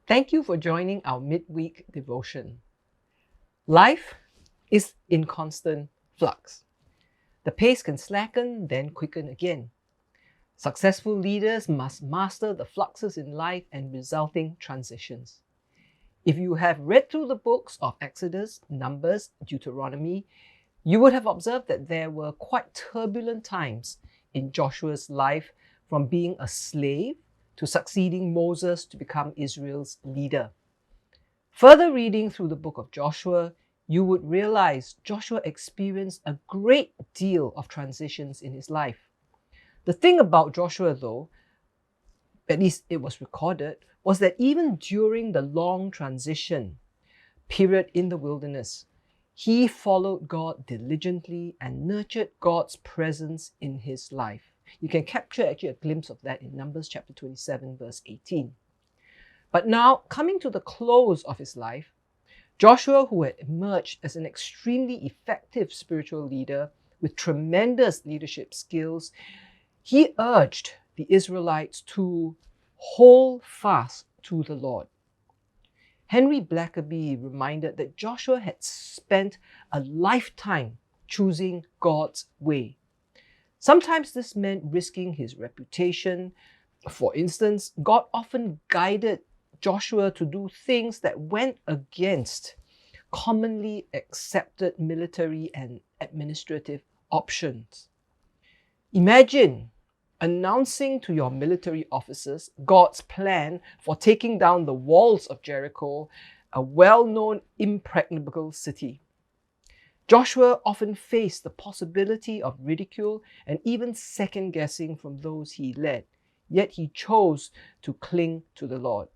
Thank you for joining our midweek devotion. Life is in constant flux. The pace can slacken, then quicken again. Successful leaders must master the fluxes in life and resulting transitions. If you have read through the books of Exodus, Numbers, Deuteronomy, you would have observed that there were quite turbulent times in Joshua's life, from being a slave to succeeding Moses to become Israel's leader. Further reading through the book of Joshua, you would realize Joshua experienced a great deal of transitions in his life. The thing about Joshua, though, at least it was recorded, was that even during the long transition period in the wilderness, he followed God diligently and nurtured God's presence in his life. You can capture actually a glimpse of that in Numbers chapter 27, verse 18. But now, coming to the close of his life, Joshua, who had emerged as an extremely effective spiritual leader with tremendous leadership skills, he urged the Israelites to hold fast to the Lord. Henry Blackaby reminded that Joshua had spent a lifetime choosing God's way. Sometimes this meant risking his reputation. For instance, God often guided Joshua to do things that went against commonly accepted military and administrative options. Imagine announcing to your military officers God's plan for taking down the walls of Jericho, a well-known impregnable city. Joshua often faced the possibility of ridicule and even second-guessing from those he led, yet he chose to cling to the Lord.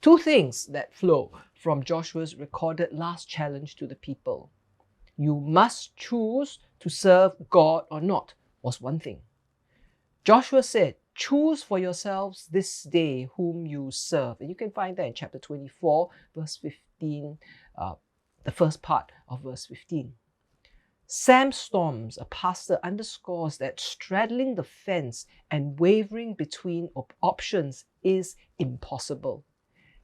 Two things that flow from Joshua's recorded last challenge to the people. You must choose to serve God or not, was one thing. Joshua said, choose for yourselves this day whom you serve. And you can find that in chapter 24, verse 15, the first part of verse 15. Sam Storms, a pastor, underscores that straddling the fence and wavering between options is impossible.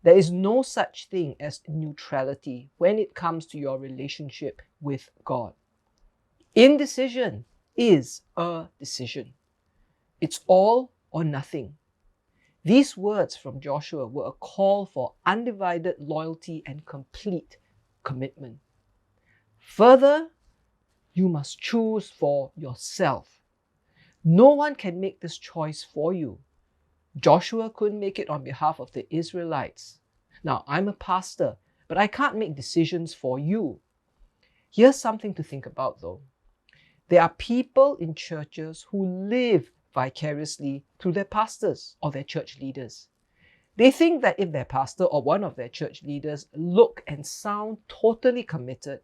There is no such thing as neutrality when it comes to your relationship with God. Indecision is a decision. It's all or nothing. These words from Joshua were a call for undivided loyalty and complete commitment. Further, you must choose for yourself. No one can make this choice for you. Joshua couldn't make it on behalf of the Israelites. Now, I'm a pastor, but I can't make decisions for you. Here's something to think about, though. There are people in churches who live vicariously through their pastors or their church leaders. They think that if their pastor or one of their church leaders look and sound totally committed,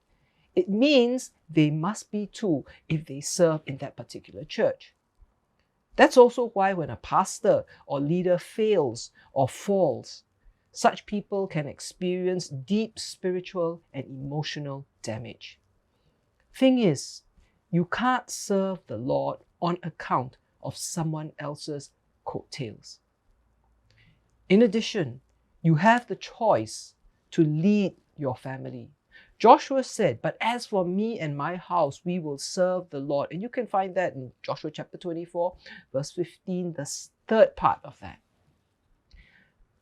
it means they must be too if they serve in that particular church. That's also why when a pastor or leader fails or falls, such people can experience deep spiritual and emotional damage. Thing is, you can't serve the Lord on account of someone else's coattails. In addition, you have the choice to lead your family. Joshua said, but as for me and my house, we will serve the Lord. And you can find that in Joshua chapter 24, verse 15, the third part of that.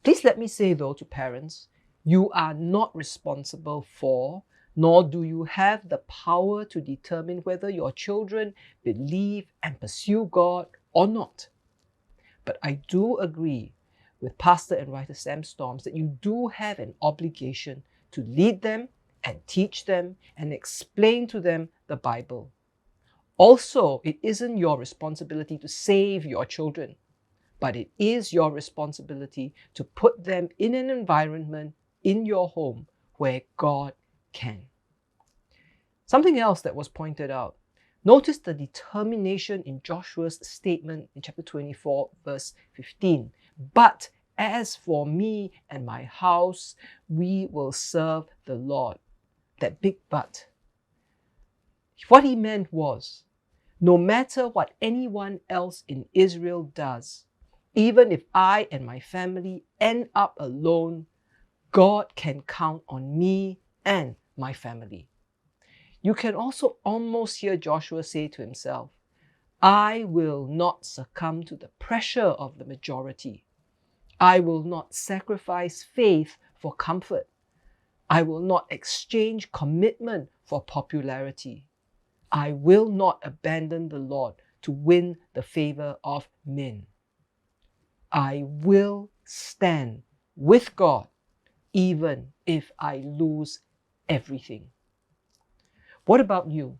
Please let me say, though, to parents, you are not responsible for, nor do you have the power to determine whether your children believe and pursue God or not. But I do agree with pastor and writer Sam Storms that you do have an obligation to lead them and teach them and explain to them the Bible. Also, it isn't your responsibility to save your children, but it is your responsibility to put them in an environment in your home where God can. Something else that was pointed out. Notice the determination in Joshua's statement in chapter 24, verse 15. But as for me and my house, we will serve the Lord. That big but. What he meant was, no matter what anyone else in Israel does, Even if I and my family end up alone, God can count on me and my family. You can also almost hear Joshua say to himself, I will not succumb to the pressure of the majority. I will not sacrifice faith for comfort. I will not exchange commitment for popularity. I will not abandon the Lord to win the favor of men. I will stand with God even if I lose everything. What about you?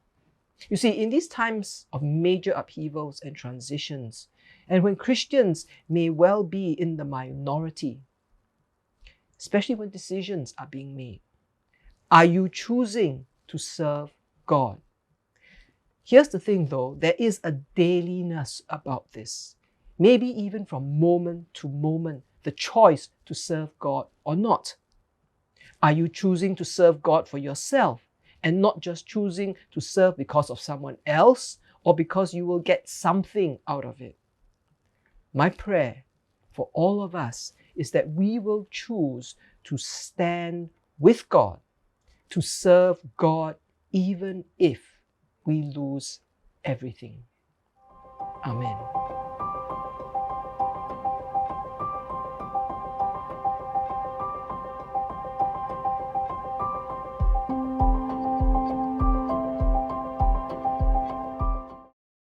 You see, in these times of major upheavals and transitions, and when Christians may well be in the minority, especially when decisions are being made, are you choosing to serve God? Here's the thing though, there is a dailiness about this. Maybe even from moment to moment, the choice to serve God or not. Are you choosing to serve God for yourself and not just choosing to serve because of someone else or because you will get something out of it? My prayer for all of us is that we will choose to stand with God, to serve God even if we lose everything. Amen.